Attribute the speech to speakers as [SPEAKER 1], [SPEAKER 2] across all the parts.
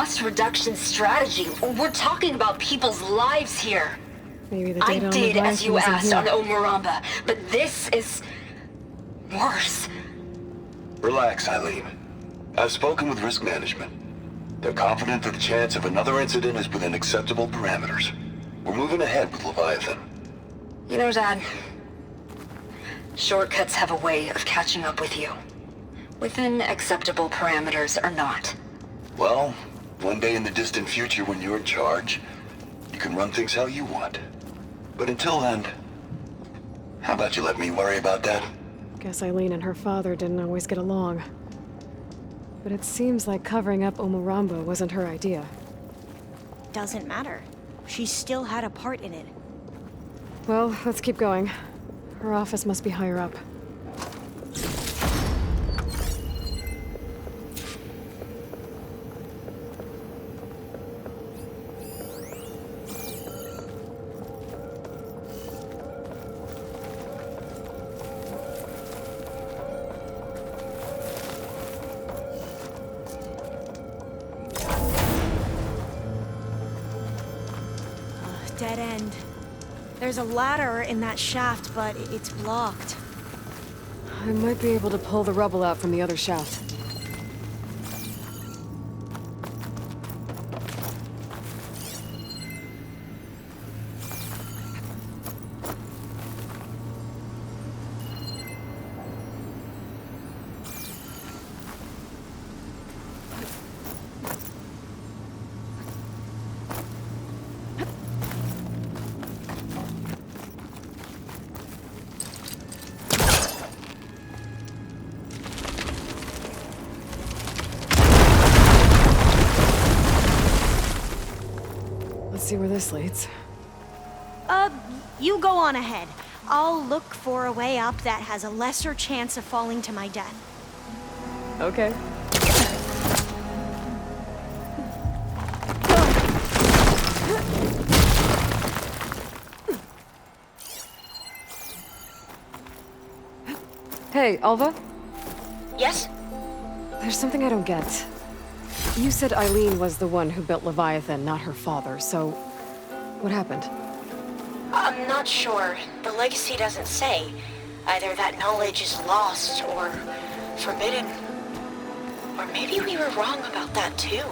[SPEAKER 1] cost reduction strategy. We're talking about people's lives here.
[SPEAKER 2] Maybe the
[SPEAKER 1] I
[SPEAKER 2] data on
[SPEAKER 1] did
[SPEAKER 2] Leviathan
[SPEAKER 1] as you
[SPEAKER 2] isn't
[SPEAKER 1] asked
[SPEAKER 2] here.
[SPEAKER 1] on Omuramba, but this is worse.
[SPEAKER 3] Relax, Eileen. I've spoken with risk management. They're confident that the chance of another incident is within acceptable parameters. We're moving ahead with Leviathan.
[SPEAKER 1] You know, Dad, shortcuts have a way of catching up with you. Within acceptable parameters or not.
[SPEAKER 3] Well, one day in the distant future when you're in charge, you can run things how you want. But until then, how about you let me worry about that?
[SPEAKER 2] Guess Eileen and her father didn't always get along. But it seems like covering up Omuramba wasn't her idea.
[SPEAKER 4] Doesn't matter. She still had a part in it.
[SPEAKER 2] Well, let's keep going. Her office must be higher up.
[SPEAKER 4] Dead end. There's a ladder in that shaft, but it's blocked.
[SPEAKER 2] I might be able to pull the rubble out from the other shaft. Let's see where this leads.
[SPEAKER 4] You go on ahead. I'll look for a way up that has a lesser chance of falling to my death.
[SPEAKER 2] Okay. Hey, Alva?
[SPEAKER 1] Yes?
[SPEAKER 2] There's something I don't get. You said Eileen was the one who built Leviathan, not her father, so what happened?
[SPEAKER 5] I'm not sure. The legacy doesn't say. Either that knowledge is lost or forbidden. Or maybe we were wrong about that too.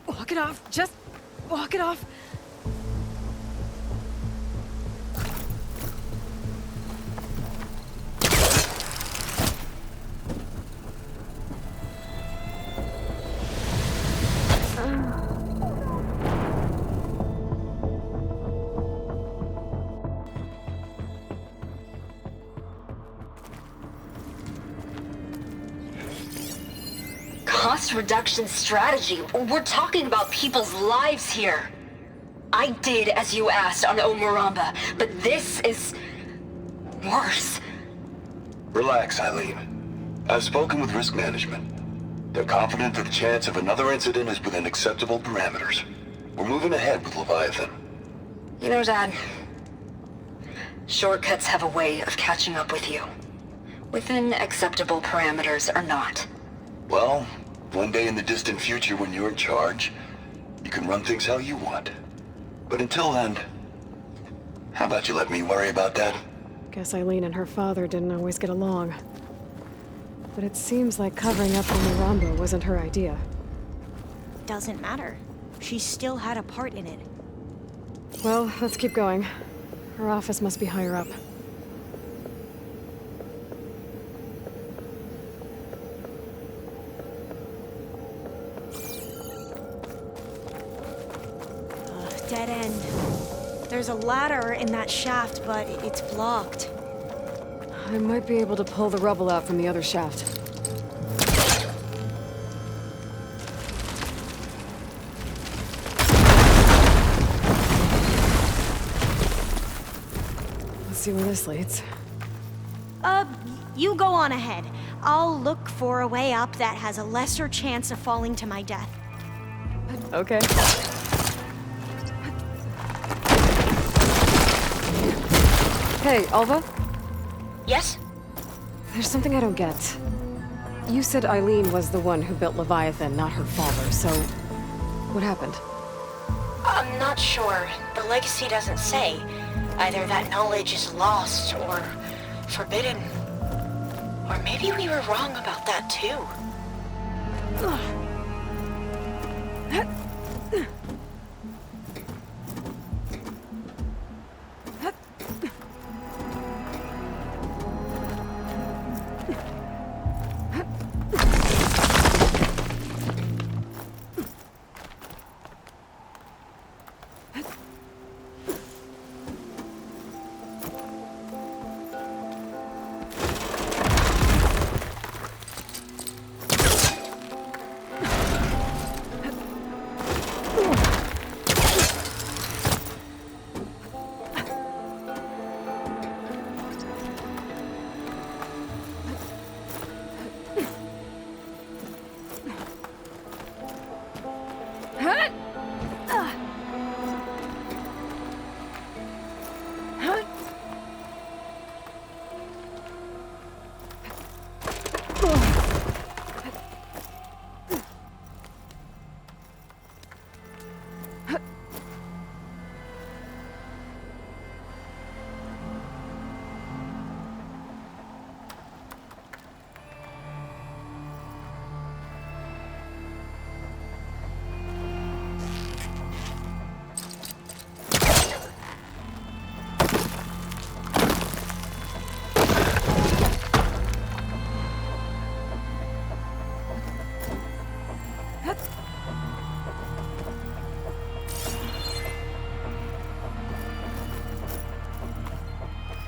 [SPEAKER 2] Walk it off. Just walk it off.
[SPEAKER 1] cost reduction strategy. We're talking about people's lives here. I did as you asked on Omuramba, but this is worse.
[SPEAKER 3] Relax, Eileen. I've spoken with risk management. They're confident that the chance of another incident is within acceptable parameters. We're moving ahead with Leviathan.
[SPEAKER 1] You know, Dad, shortcuts have a way of catching up with you. Within acceptable parameters or not.
[SPEAKER 3] Well, one day in the distant future when you're in charge, you can run things how you want. But until then, how about you let me worry about that?
[SPEAKER 2] Guess Eileen and her father didn't always get along. But it seems like covering up on Omuramba wasn't her idea.
[SPEAKER 4] Doesn't matter. She still had a part in it.
[SPEAKER 2] Well, let's keep going. Her office must be higher up.
[SPEAKER 4] Dead end. There's a ladder in that shaft, but it's blocked.
[SPEAKER 2] I might be able to pull the rubble out from the other shaft. Let's see where this leads.
[SPEAKER 4] You go on ahead. I'll look for a way up that has a lesser chance of falling to my death.
[SPEAKER 2] Okay. Hey, Alva?
[SPEAKER 5] Yes?
[SPEAKER 2] There's something I don't get. You said Eileen was the one who built Leviathan, not her father, so... what happened?
[SPEAKER 5] I'm not sure. The legacy doesn't say. Either that knowledge is lost or forbidden. Or maybe we were wrong about that too.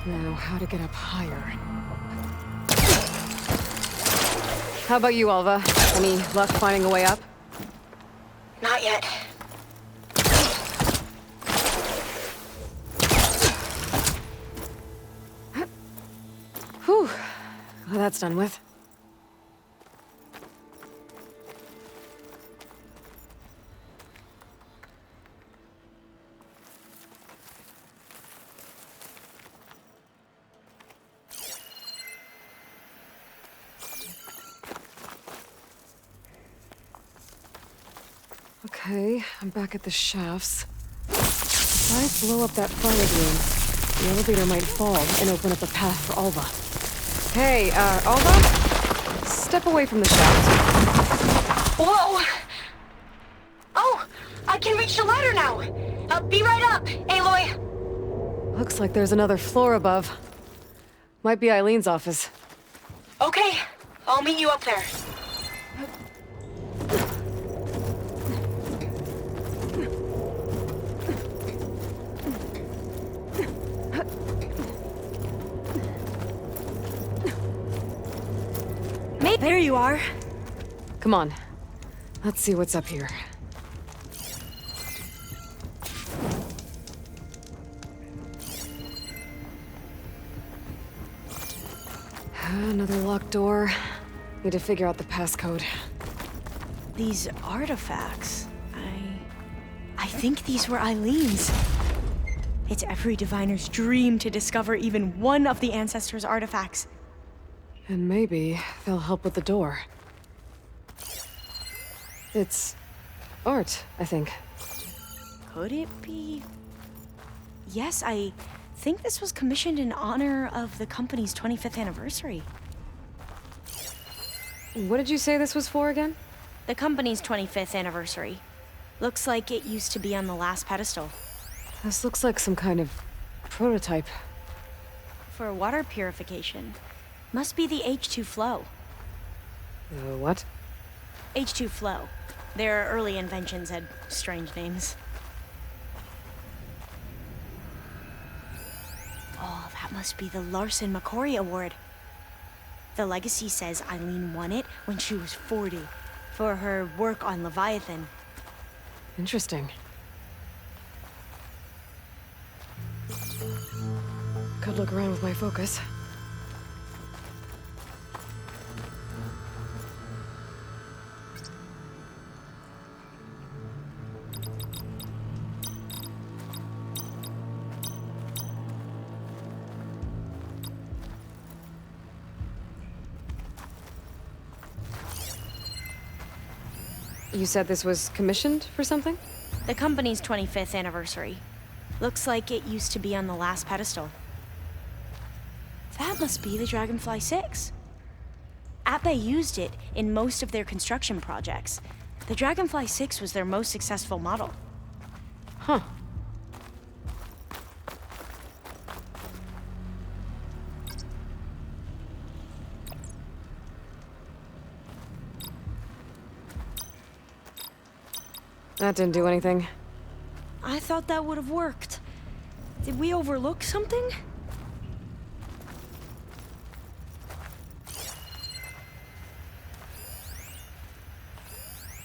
[SPEAKER 2] Now, how to get up higher? How about you, Alva? Any luck finding a way up?
[SPEAKER 5] Not yet.
[SPEAKER 2] Whew. Well, that's done with. Okay, I'm back at the shafts. If I blow up that fire room, the elevator might fall and open up a path for Alva. Hey, Alva? Step away from the shaft.
[SPEAKER 5] Whoa! Oh! I can reach the ladder now! Be right up, Aloy!
[SPEAKER 2] Looks like there's another floor above. Might be Eileen's office.
[SPEAKER 5] Okay, I'll meet you up there.
[SPEAKER 4] There you are.
[SPEAKER 2] Come on, Let's see what's up here. Another locked door. Need to figure out the passcode.
[SPEAKER 4] These artifacts... I think these were Eileen's. It's every diviner's dream to discover even one of the Ancestors' artifacts.
[SPEAKER 2] And maybe they'll help with the door. It's art, I think.
[SPEAKER 4] Could it be? Yes, I think this was commissioned in honor of the company's 25th anniversary.
[SPEAKER 2] What did you say this was for again?
[SPEAKER 4] The company's 25th anniversary. Looks like it used to be on the last pedestal.
[SPEAKER 2] This looks like some kind of prototype.
[SPEAKER 4] For water purification. Must be the H2 flow.
[SPEAKER 2] What?
[SPEAKER 4] H2 flow. Their early inventions had strange names. Oh, that must be the Larson McCory Award. The legacy says Eileen won it when she was 40 for her work on Leviathan.
[SPEAKER 2] Interesting. Could look around with my focus. You said this was commissioned for something?
[SPEAKER 4] The company's 25th anniversary. Looks like it used to be on the last pedestal. That must be the Dragonfly 6. Ape used it in most of their construction projects. The Dragonfly 6 was their most successful model.
[SPEAKER 2] Huh. That didn't do anything.
[SPEAKER 4] I thought that would have worked. Did we overlook something?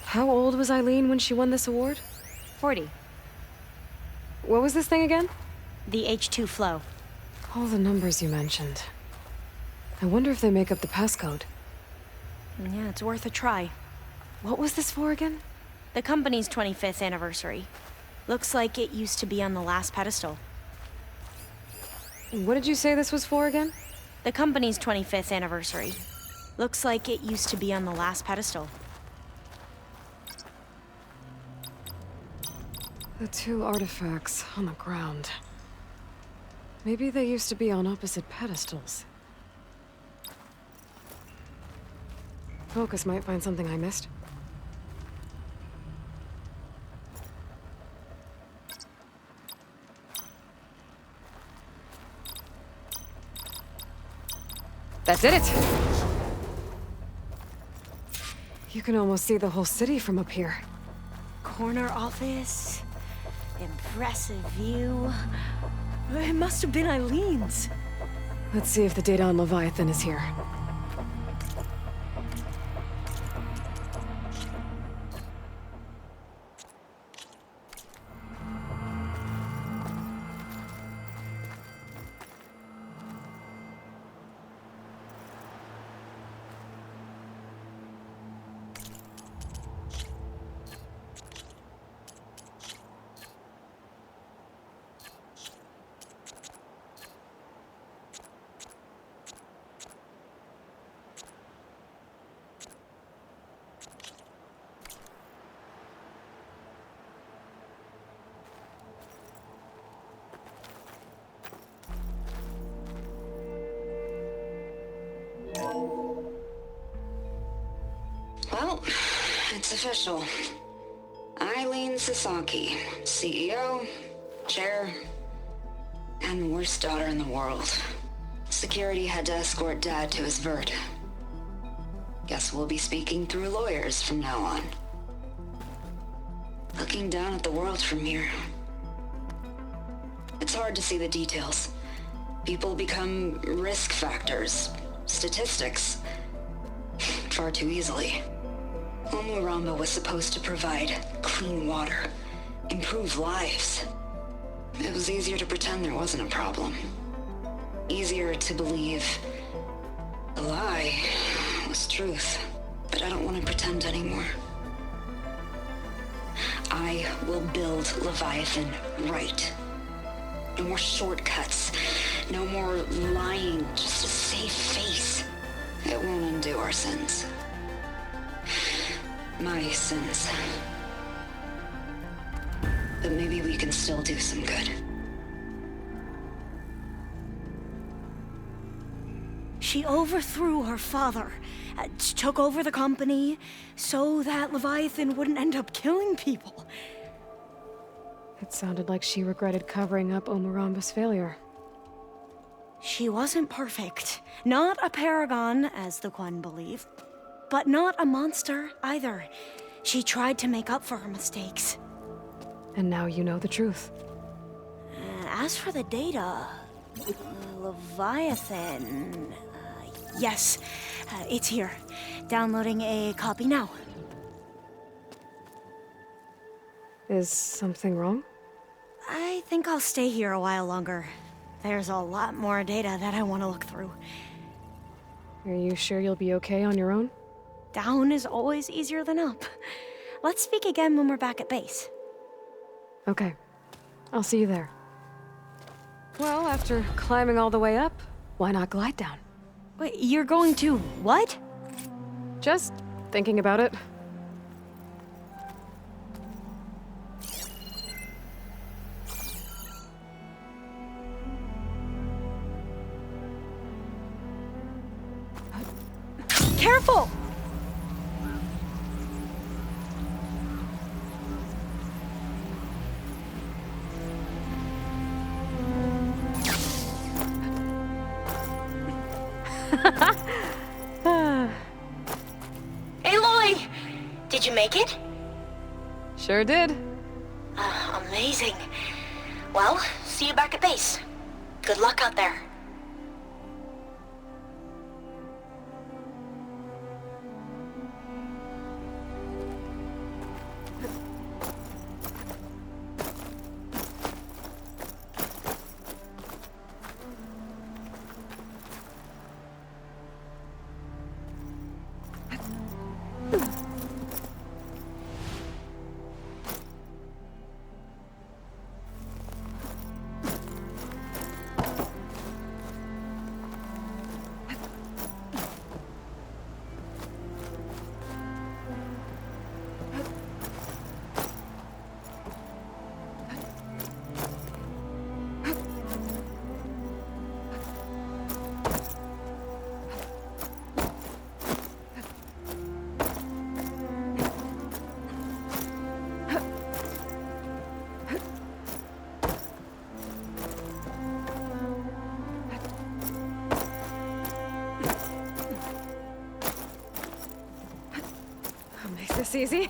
[SPEAKER 2] How old was Eileen when she won this award?
[SPEAKER 4] 40.
[SPEAKER 2] What was this thing again?
[SPEAKER 4] The H2 flow.
[SPEAKER 2] All the numbers you mentioned. I wonder if they make up the passcode.
[SPEAKER 4] Yeah, it's worth a try.
[SPEAKER 2] What was this for again?
[SPEAKER 4] The company's 25th anniversary. Looks like it used to be on the last pedestal.
[SPEAKER 2] What did you say this was for again?
[SPEAKER 4] The company's 25th anniversary. Looks like it used to be on the last pedestal.
[SPEAKER 2] The two artifacts on the ground. Maybe they used to be on opposite pedestals. Focus might find something I missed. That did it! You can almost see the whole city from up here.
[SPEAKER 4] Corner office. Impressive view. It must have been Eileen's.
[SPEAKER 2] Let's see if the data on Leviathan is here.
[SPEAKER 6] Well, it's official. Eileen Sasaki, CEO, chair, and worst daughter in the world. Security had to escort Dad to his vert. Guess we'll be speaking through lawyers from now on. Looking down at the world from here. It's hard to see the details. People become risk factors, statistics, far too easily. Omuramba was supposed to provide clean water, improve lives. It was easier to pretend there wasn't a problem. Easier to believe the lie was truth. But I don't want to pretend anymore. I will build Leviathan right. No more shortcuts. No more lying just to save face. It won't undo our sins. My sins. But maybe we can still do some good.
[SPEAKER 4] She overthrew her father, took over the company, so that Leviathan wouldn't end up killing people.
[SPEAKER 2] It sounded like she regretted covering up Omuramba's failure.
[SPEAKER 4] She wasn't perfect. Not a paragon, as the Quan believe. But not a monster, either. She tried to make up for her mistakes.
[SPEAKER 2] And now you know the truth.
[SPEAKER 4] As for the data... Leviathan... yes, it's here. Downloading a copy now.
[SPEAKER 2] Is something wrong?
[SPEAKER 4] I think I'll stay here a while longer. There's a lot more data that I want to look through.
[SPEAKER 2] Are you sure you'll be okay on your own?
[SPEAKER 4] Down is always easier than up. Let's speak again when we're back at base.
[SPEAKER 2] Okay. I'll see you there. Well, after climbing all the way up, why not glide down?
[SPEAKER 4] Wait, you're going to what?
[SPEAKER 2] Just thinking about it.
[SPEAKER 4] Careful!
[SPEAKER 5] Aloy! Did you make it?
[SPEAKER 2] Sure did.
[SPEAKER 5] Amazing. Well, see you back at base. Good luck out there.
[SPEAKER 2] I'll make this easy.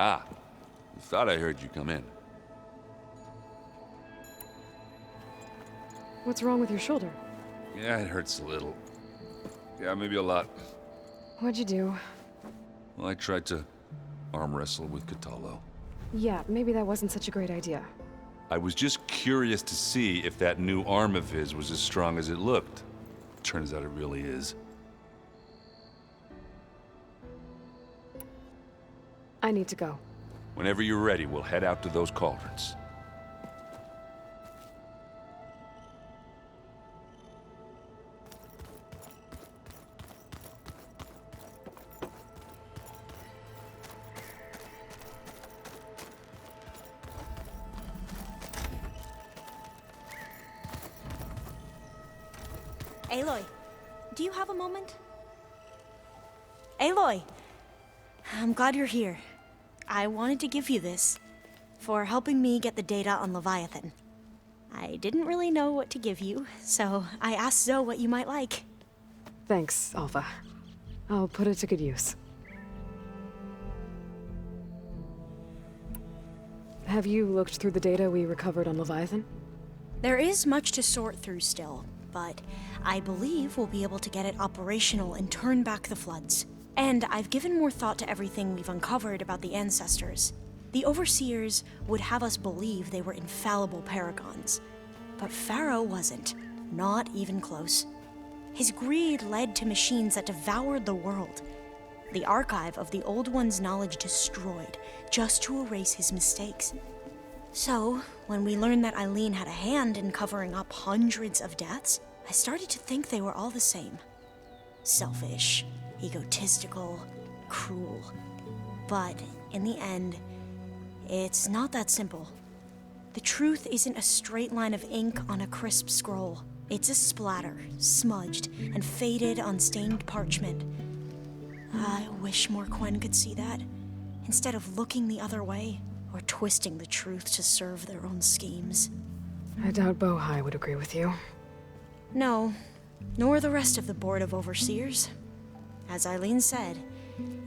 [SPEAKER 7] Ah, I thought I heard you come in.
[SPEAKER 2] What's wrong with your shoulder?
[SPEAKER 7] Yeah, it hurts a little. Yeah, maybe a lot.
[SPEAKER 2] What'd you do?
[SPEAKER 7] Well, I tried to arm wrestle with Kotallo.
[SPEAKER 2] Yeah, maybe that wasn't such a great idea.
[SPEAKER 7] I was just curious to see if that new arm of his was as strong as it looked. Turns out it really is.
[SPEAKER 2] I need to go.
[SPEAKER 7] Whenever you're ready, we'll head out to those cauldrons.
[SPEAKER 4] Aloy, do you have a moment? Aloy! I'm glad you're here. I wanted to give you this for helping me get the data on Leviathan. I didn't really know what to give you, so I asked Zoe what you might like.
[SPEAKER 2] Thanks, Alpha. I'll put it to good use. Have you looked through the data we recovered on Leviathan?
[SPEAKER 4] There is much to sort through still, but I believe we'll be able to get it operational and turn back the floods. And I've given more thought to everything we've uncovered about the ancestors. The Overseers would have us believe they were infallible paragons. But Pharaoh wasn't. Not even close. His greed led to machines that devoured the world. The archive of the Old One's knowledge destroyed, just to erase his mistakes. So, when we learned that Eileen had a hand in covering up hundreds of deaths, I started to think they were all the same. Selfish, egotistical, cruel. But in the end, it's not that simple. The truth isn't a straight line of ink on a crisp scroll. It's a splatter, smudged and faded on stained parchment. I wish more Quen could see that, instead of looking the other way or twisting the truth to serve their own schemes.
[SPEAKER 2] I doubt Bohai would agree with you.
[SPEAKER 4] No, nor the rest of the Board of Overseers. As Eileen said,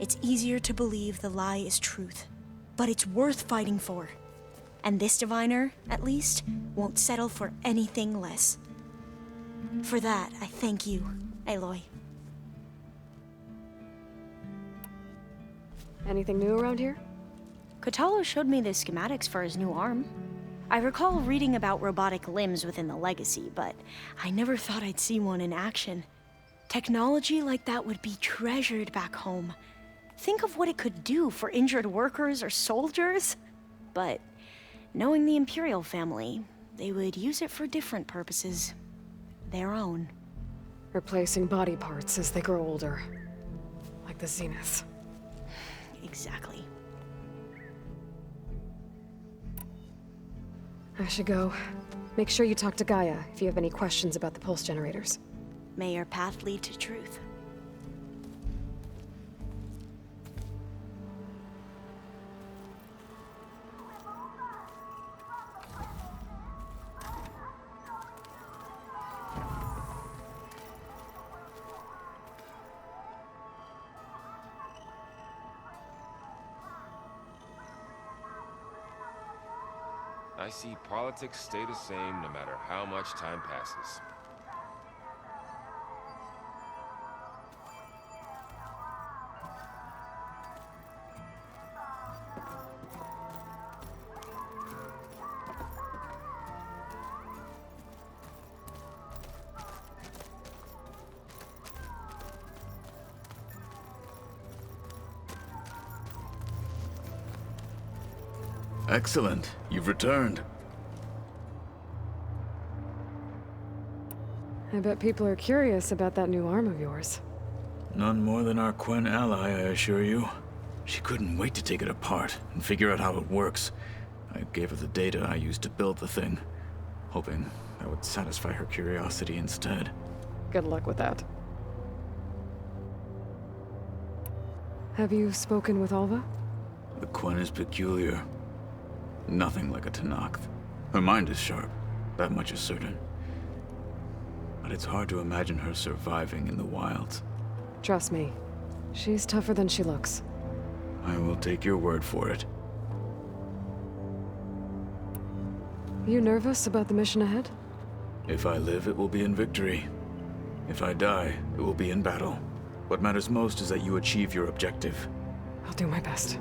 [SPEAKER 4] it's easier to believe the lie is truth, but it's worth fighting for. And this diviner, at least, won't settle for anything less. For that, I thank you, Aloy.
[SPEAKER 2] Anything new around here?
[SPEAKER 4] Kotallo showed me the schematics for his new arm. I recall reading about robotic limbs within the Legacy, but I never thought I'd see one in action. Technology like that would be treasured back home. Think of what it could do for injured workers or soldiers. But knowing the Imperial family, they would use it for different purposes. Their own.
[SPEAKER 2] Replacing body parts as they grow older. Like the Zeniths.
[SPEAKER 4] Exactly.
[SPEAKER 2] I should go. Make sure you talk to Gaia if you have any questions about the pulse generators.
[SPEAKER 4] May your path lead to truth.
[SPEAKER 8] I see politics stay the same no matter how much time passes.
[SPEAKER 9] Excellent. You've returned.
[SPEAKER 2] I bet people are curious about that new arm of yours.
[SPEAKER 9] None more than our Quen ally, I assure you. She couldn't wait to take it apart and figure out how it works. I gave her the data I used to build the thing, hoping that would satisfy her curiosity instead.
[SPEAKER 2] Good luck with that. Have you spoken with Alva?
[SPEAKER 9] The Quen is peculiar. Nothing like a Tenakth. Her mind is sharp, that much is certain. But it's hard to imagine her surviving in the wilds.
[SPEAKER 2] Trust me, she's tougher than she looks.
[SPEAKER 9] I will take your word for it.
[SPEAKER 2] You nervous about the mission ahead?
[SPEAKER 9] If I live, it will be in victory. If I die, it will be in battle. What matters most is that you achieve your objective.
[SPEAKER 2] I'll do my best.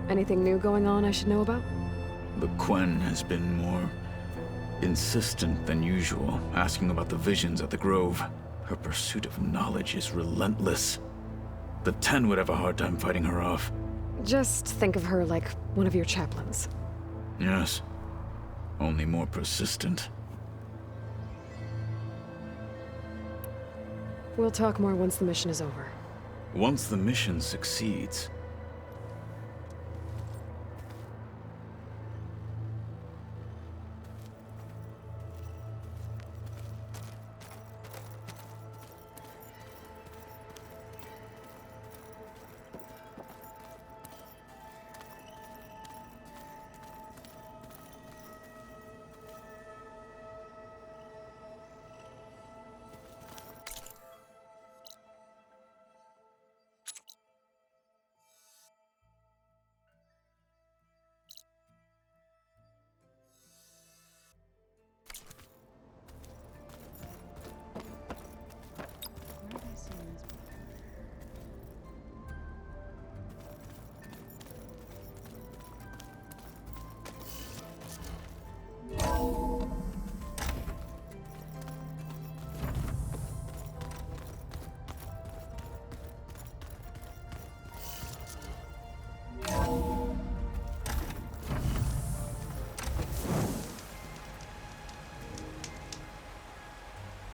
[SPEAKER 2] Anything new going on I should know about?
[SPEAKER 9] The Quen has been more insistent than usual, asking about the visions at the Grove. Her pursuit of knowledge is relentless. The Ten would have a hard time fighting her off.
[SPEAKER 2] Just think of her like one of your chaplains.
[SPEAKER 9] Yes. Only more persistent.
[SPEAKER 2] We'll talk more once the mission is over.
[SPEAKER 9] Once the mission succeeds,